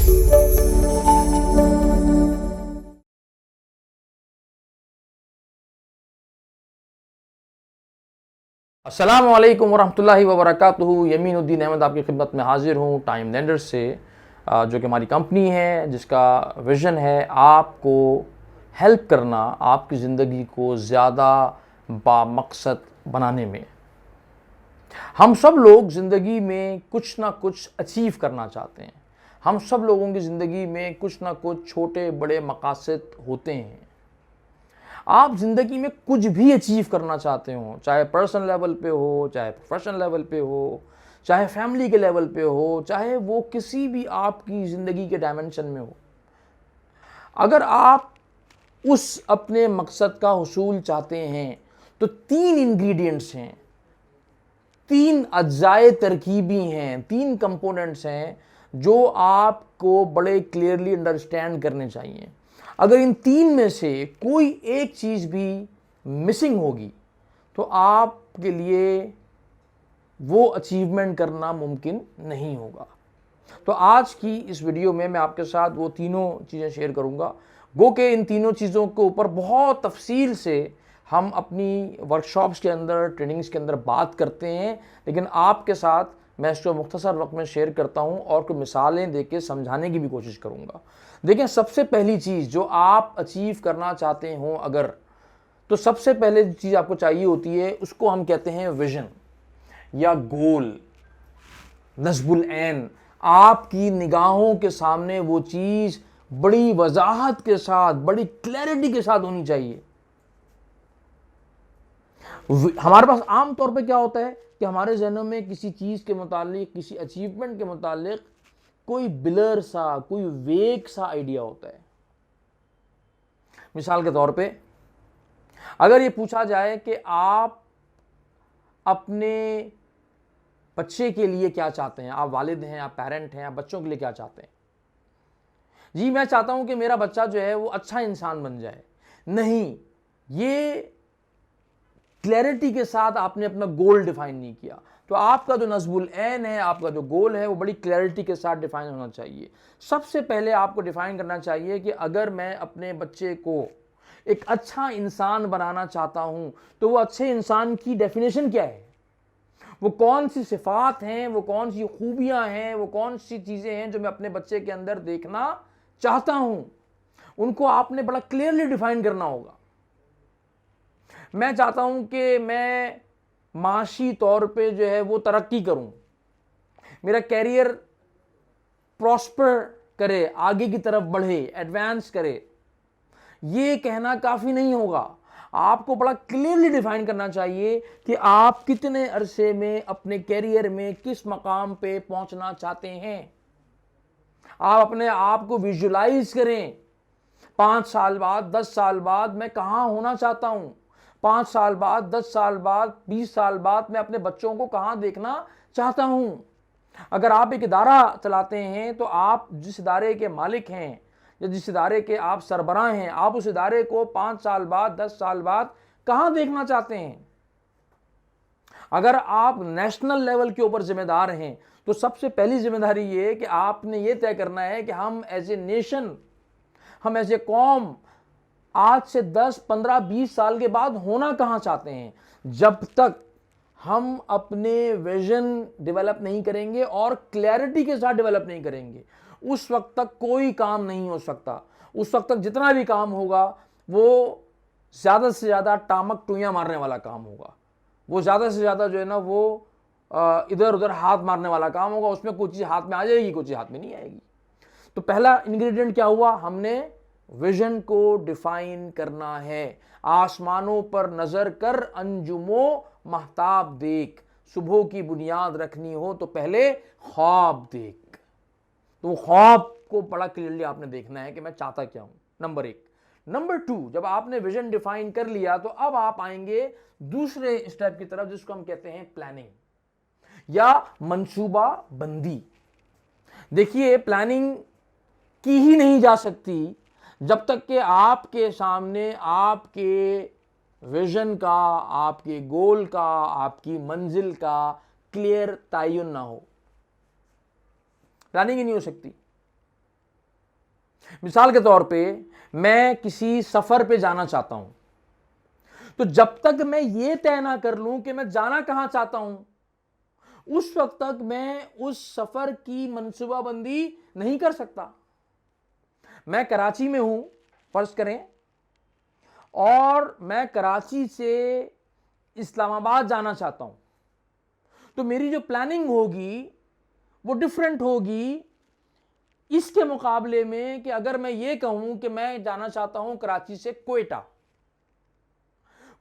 अस्सलामु अलैकुम वरहमतुल्लाहि वबरकातुहू। यमीनुद्दीन अहमद आपकी खिदमत में हाजिर हूँ टाइम लेंडर से, जो कि हमारी कंपनी है जिसका विज़न है आपको हेल्प करना, आपकी ज़िंदगी को ज़्यादा बामकसद बनाने में। हम सब लोग ज़िंदगी में कुछ ना कुछ अचीव करना चाहते हैं। हम सब लोगों की ज़िंदगी में कुछ ना कुछ छोटे बड़े मकासद होते हैं। आप ज़िंदगी में कुछ भी अचीव करना चाहते हो, चाहे पर्सनल लेवल पे हो, चाहे प्रोफेशनल लेवल पे हो, चाहे फैमिली के लेवल पे हो, चाहे वो किसी भी आपकी ज़िंदगी के डायमेंशन में हो, अगर आप उस अपने मकसद का हुसूल चाहते हैं तो 3 इंग्रेडिएंट्स हैं, 3 अज्जाए तरकीबी हैं, 3 कंपोनेंट्स हैं जो आपको बड़े क्लियरली अंडरस्टैंड करने चाहिए। अगर इन 3 में से कोई एक चीज़ भी मिसिंग होगी तो आपके लिए वो अचीवमेंट करना मुमकिन नहीं होगा। तो आज की इस वीडियो में मैं आपके साथ वो तीनों चीज़ें शेयर करूंगा। गो के इन तीनों चीज़ों के ऊपर बहुत तफसील से हम अपनी वर्कशॉप्स के अंदर, ट्रेनिंग्स के अंदर बात करते हैं, लेकिन आपके साथ मैं इसको मुख्तसर वक्त में शेयर करता हूं और कुछ मिसालें देके समझाने की भी कोशिश करूंगा। देखें, सबसे पहली चीज़ जो आप अचीव करना चाहते हो अगर, तो सबसे पहले चीज़ आपको चाहिए होती है, उसको हम कहते हैं विजन या गोल, नस्बुल ऐन। आपकी निगाहों के सामने वो चीज़ बड़ी वजाहत के साथ, बड़ी क्लैरिटी के साथ होनी चाहिए। हमारे पास आम तौर पे क्या होता है कि हमारे जहनों में किसी चीज़ के मुतालिक, किसी अचीवमेंट के मुतालिक कोई ब्लर सा, कोई वेग सा आइडिया होता है। मिसाल के तौर पे अगर ये पूछा जाए कि आप अपने बच्चे के लिए क्या चाहते हैं, आप वालिद हैं, आप पेरेंट हैं, आप बच्चों के लिए क्या चाहते हैं? जी, मैं चाहता हूं कि मेरा बच्चा जो है वो अच्छा इंसान बन जाए। नहीं, ये क्लैरिटी के साथ आपने अपना गोल डिफाइन नहीं किया। तो आपका जो नस्बुल ऐन है, आपका जो गोल है, वो बड़ी क्लैरिटी के साथ डिफाइन होना चाहिए। सबसे पहले आपको डिफाइन करना चाहिए कि अगर मैं अपने बच्चे को एक अच्छा इंसान बनाना चाहता हूं तो वो अच्छे इंसान की डेफिनेशन क्या है, वो कौन सी सिफात हैं, वो कौन सी खूबियां हैं, वो कौन सी चीज़ें हैं जो मैं अपने बच्चे के अंदर देखना चाहता हूं, उनको आपने बड़ा क्लियरली डिफाइन करना होगा। मैं चाहता हूं कि मैं माशी तौर पे जो है वो तरक्की करूं, मेरा कैरियर प्रॉस्पर करे, आगे की तरफ बढ़े, एडवांस करे। ये कहना काफ़ी नहीं होगा। आपको बड़ा क्लियरली डिफाइन करना चाहिए कि आप कितने अरसे में अपने कैरियर में किस मकाम पे पहुंचना चाहते हैं। आप अपने आप को विजुलाइज करें, 5 साल बाद, 10 साल बाद मैं कहां होना चाहता हूं, 5 साल बाद, 10 साल बाद, 20 साल बाद मैं अपने बच्चों को कहां देखना चाहता हूं। अगर आप एक इदारा चलाते हैं तो आप जिस इदारे के मालिक हैं या जिस इदारे के आप सरबराह हैं, आप उस इदारे को 5 साल बाद, 10 साल बाद कहां देखना चाहते हैं। अगर आप नेशनल लेवल के ऊपर जिम्मेदार हैं तो सबसे पहली जिम्मेदारी ये है कि आपने ये तय करना है कि हम एज ए नेशन, हम एज ए कौम आज से 10, 15, 20 साल के बाद होना कहां चाहते हैं। जब तक हम अपने विजन डेवलप नहीं करेंगे और क्लैरिटी के साथ डेवलप नहीं करेंगे, उस वक्त तक कोई काम नहीं हो सकता। उस वक्त तक जितना भी काम होगा वो ज़्यादा से ज़्यादा टामक टुइयाँ मारने वाला काम होगा, वो ज़्यादा से ज़्यादा जो है ना वो इधर उधर हाथ मारने वाला काम होगा। उसमें कुछ चीज़ हाथ में आ जाएगी, कुछ चीज़ हाथ में नहीं आएगी। तो पहला इंग्रेडिएंट क्या हुआ, हमने विजन को डिफाइन करना है। आसमानों पर नजर कर, अंजुमो महताब देख, सुबह की बुनियाद रखनी हो तो पहले ख्वाब देख। तो ख्वाब को बड़ा क्लियरली आपने देखना है कि मैं चाहता क्या हूं, नंबर 1। नंबर 2, जब आपने विजन डिफाइन कर लिया तो अब आप आएंगे दूसरे स्टेप की तरफ, जिसको हम कहते हैं प्लानिंग या मंसूबा बंदी। देखिए, प्लानिंग की ही नहीं जा सकती जब तक कि आपके सामने आपके विजन का, आपके गोल का, आपकी मंजिल का क्लियर तयन ना हो। प्लानिंग ही नहीं हो सकती। मिसाल के तौर पे मैं किसी सफर पे जाना चाहता हूं, तो जब तक मैं ये तय ना कर लूं कि मैं जाना कहां चाहता हूं, उस वक्त तक मैं उस सफर की मंसूबाबंदी नहीं कर सकता। मैं कराची में हूं फर्ज करें, और मैं कराची से इस्लामाबाद जाना चाहता हूं, तो मेरी जो प्लानिंग होगी वो डिफरेंट होगी इसके मुकाबले में कि अगर मैं ये कहूं कि मैं जाना चाहता हूं कराची से कोयटा।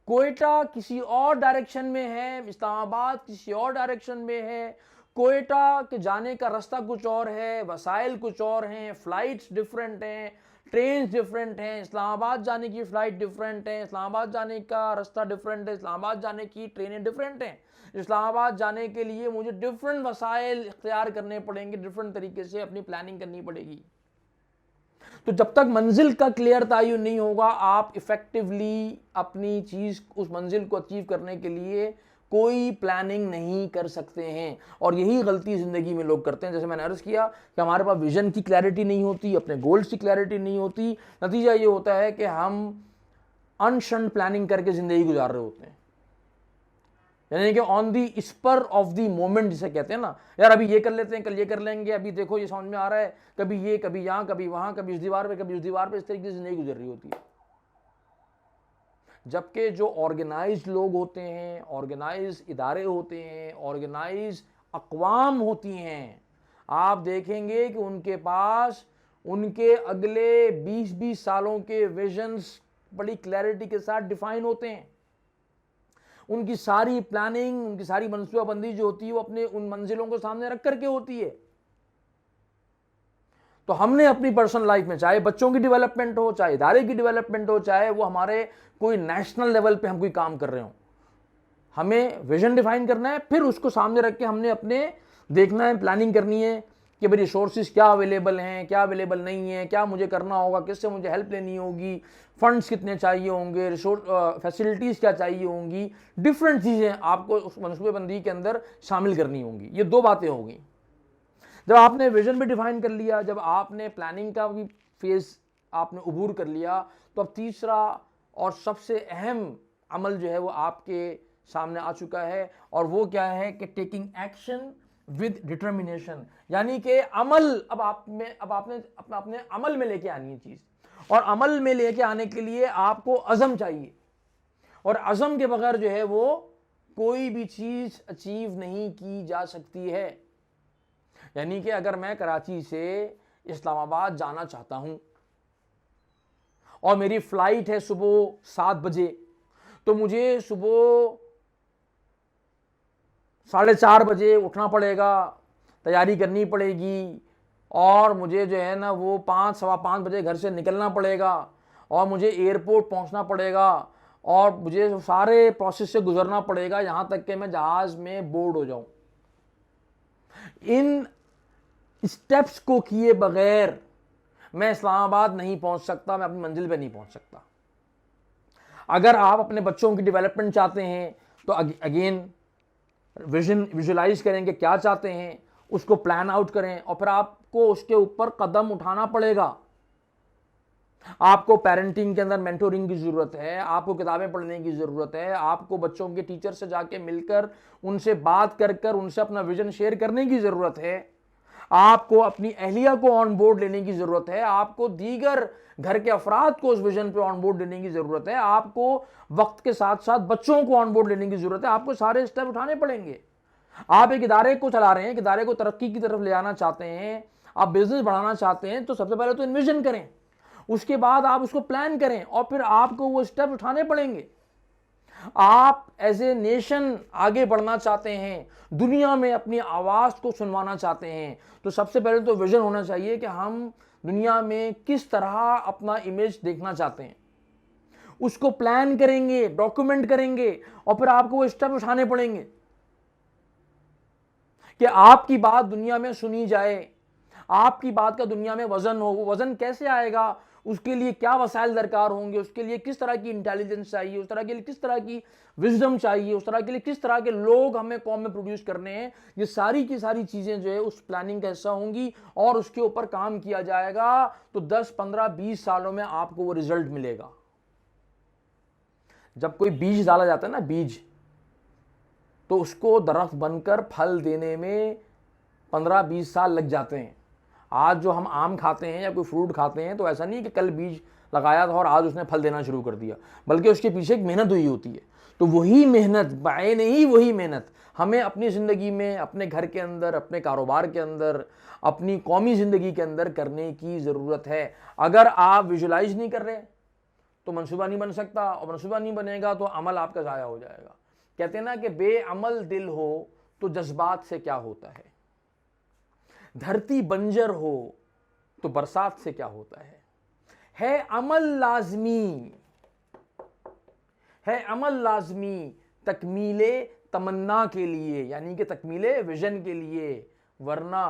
कोयटा किसी और डायरेक्शन में है, इस्लामाबाद किसी और डायरेक्शन में है। कोयटा के जाने का रास्ता कुछ और है, वसाइल कुछ और हैं, फ्लाइट्स डिफरेंट हैं, ट्रेन डिफरेंट हैं। इस्लामाबाद जाने की फ्लाइट डिफरेंट है, इस्लामाबाद जाने का रास्ता डिफरेंट है, इस्लामाबाद जाने की ट्रेनें डिफरेंट हैं। इस्लामाबाद जाने के लिए मुझे डिफरेंट वसाइल इख्तियार करने पड़ेंगे, डिफरेंट तरीके से अपनी प्लानिंग करनी पड़ेगी। तो जब तक मंजिल का क्लियर तयन नहीं होगा, आप इफेक्टिवली अपनी चीज, उस मंजिल को अचीव करने के लिए कोई प्लानिंग नहीं कर सकते हैं। और यही गलती जिंदगी में लोग करते हैं। जैसे मैंने अर्ज किया कि हमारे पास विजन की क्लैरिटी नहीं होती, अपने गोल्स की क्लैरिटी नहीं होती, नतीजा ये होता है कि हम अनशन प्लानिंग करके जिंदगी गुजार रहे होते हैं, यानी कि on the spur of the moment जिसे कहते हैं ना, यार अभी ये कर लेते हैं, कल ये कर लेंगे, अभी देखो ये समझ में आ रहा है, कभी ये, कभी यहां, कभी वहां, कभी इस दीवार पे, कभी उस दीवार पे, इस तरीके से जिंदगी गुजर रही होती है। जबकि जो ऑर्गेनाइज लोग होते हैं, ऑर्गेनाइज इदारे होते हैं, ऑर्गेनाइज अक़वाम होती हैं, आप देखेंगे कि उनके पास उनके अगले 20-20 सालों के विजन्स बड़ी क्लैरिटी के साथ डिफाइन होते हैं। उनकी सारी प्लानिंग, उनकी सारी मनसूबाबंदी जो होती है वो अपने उन मंजिलों को सामने रख करके होती है। तो हमने अपनी पर्सनल लाइफ में, चाहे बच्चों की डेवलपमेंट हो, चाहे इदारे की डेवलपमेंट हो, चाहे वो हमारे कोई नेशनल लेवल पे हम कोई काम कर रहे हो, हमें विजन डिफाइन करना है, फिर उसको सामने रख के हमने अपने देखना है, प्लानिंग करनी है कि भाई रिसोर्सेज क्या अवेलेबल हैं, क्या अवेलेबल नहीं है, क्या मुझे करना होगा, किससे मुझे हेल्प लेनी होगी, फंड्स कितने चाहिए होंगे, रिसोर्स फैसिलिटीज़ क्या चाहिए होंगी, डिफरेंट चीज़ें आपको उस मनसूबेबंदी के अंदर शामिल करनी होंगी। ये दो बातें हो गई। जब आपने विजन भी डिफाइन कर लिया, जब आपने प्लानिंग का भी फेज आपने उबूर कर लिया, तो अब तीसरा और सबसे अहम अमल जो है वो आपके सामने आ चुका है, और वो क्या है कि टेकिंग एक्शन विद डिटर्मिनेशन, यानी कि अमल अब आपने अपने अमल में लेके आनी है चीज, और अमल में लेके आने के लिए आपको अज़म चाहिए, और अज़म के बगैर जो है वो कोई भी चीज अचीव नहीं की जा सकती है। यानी कि अगर मैं कराची से इस्लामाबाद जाना चाहता हूं और मेरी फ्लाइट है सुबह 7 बजे, तो मुझे सुबह 4:30 बजे उठना पड़ेगा, तैयारी करनी पड़ेगी, और मुझे जो है ना वो 5, सवा 5 बजे घर से निकलना पड़ेगा, और मुझे एयरपोर्ट पहुंचना पड़ेगा, और मुझे सारे प्रोसेस से गुजरना पड़ेगा यहां तक कि मैं जहाज में बोर्ड हो जाऊं। इन स्टेप्स को किए बगैर मैं इस्लामाबाद नहीं पहुंच सकता, मैं अपनी मंजिल पे नहीं पहुंच सकता। अगर आप अपने बच्चों की डेवलपमेंट चाहते हैं तो अगेन विजुलाइज करेंगे क्या चाहते हैं, उसको प्लान आउट करें, और फिर आपको उसके ऊपर कदम उठाना पड़ेगा। आपको पेरेंटिंग के अंदर मेंटोरिंग की जरूरत है, आपको किताबें पढ़ने की जरूरत है, आपको बच्चों के टीचर से जाके मिलकर उनसे बात कर कर उनसे अपना विजन शेयर करने की जरूरत है, आपको अपनी अहलिया को ऑन बोर्ड लेने की जरूरत है, आपको दीगर घर के अफराद को उस विजन पे ऑन बोर्ड लेने की जरूरत है, आपको वक्त के साथ साथ बच्चों को ऑन बोर्ड लेने की जरूरत है। आपको सारे स्टेप उठाने पड़ेंगे। आप एक इदारे को चला रहे हैं, एक इदारे को तरक्की की तरफ ले जाना चाहते हैं, आप बिजनेस बढ़ाना चाहते हैं, तो सबसे पहले तो इन्विजन करें, उसके बाद आप उसको प्लान करें, और फिर आपको वो स्टेप उठाने पड़ेंगे। आप एज ए नेशन आगे बढ़ना चाहते हैं, दुनिया में अपनी आवाज को सुनवाना चाहते हैं, तो सबसे पहले तो विजन होना चाहिए कि हम दुनिया में किस तरह अपना इमेज देखना चाहते हैं। उसको प्लान करेंगे, डॉक्यूमेंट करेंगे, और फिर आपको वो स्टेप उठाने पड़ेंगे कि आपकी बात दुनिया में सुनी जाए, आपकी बात का दुनिया में वजन हो। वो वजन कैसे आएगा? उसके लिए क्या वसाइल दरकार होंगे, उसके लिए किस तरह की इंटेलिजेंस चाहिए, उस तरह के लिए किस तरह की विजडम चाहिए, उस तरह के लिए किस तरह के लोग हमें कौम में प्रोड्यूस करने हैं, ये सारी की सारी चीज़ें जो है उस प्लानिंग का हिस्सा होंगी और उसके ऊपर काम किया जाएगा। तो 10, 15, 20 सालों में आपको वो रिजल्ट मिलेगा। जब कोई बीज डाला जाता है ना, बीज, तो उसको दरख्त बनकर फल देने में 15-20 साल लग जाते हैं। आज जो हम आम खाते हैं या कोई फ्रूट खाते हैं तो ऐसा नहीं कि कल बीज लगाया था और आज उसने फल देना शुरू कर दिया, बल्कि उसके पीछे एक मेहनत हुई होती है। तो वही मेहनत, बाय नहीं, वही मेहनत हमें अपनी ज़िंदगी में, अपने घर के अंदर, अपने कारोबार के अंदर, अपनी कौमी ज़िंदगी के अंदर करने की ज़रूरत है। अगर आप विजुलाइज नहीं कर रहे तो मनसूबा नहीं बन सकता, और मनसूबा नहीं बनेगा तो अमल आपका ज़ाया हो जाएगा। कहते हैं ना कि बेअमल दिल हो तो जज्बात से क्या होता है, धरती बंजर हो तो बरसात से क्या होता है अमल लाजमी, है अमल लाजमी तकमीले तमन्ना के लिए, यानी कि तकमीले विजन के लिए, वरना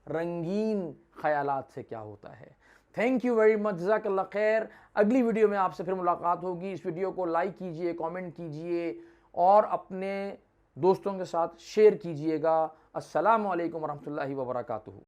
रंगीन ख्यालात से क्या होता है। थैंक यू वेरी मच, जज़ाकल्लाह खैर। अगली वीडियो में आपसे फिर मुलाकात होगी। इस वीडियो को लाइक कीजिए, कमेंट कीजिए और अपने दोस्तों के साथ शेयर कीजिएगा। अस्सलामु अलैकुम वरहमतुल्लाहि वबरकातुहू।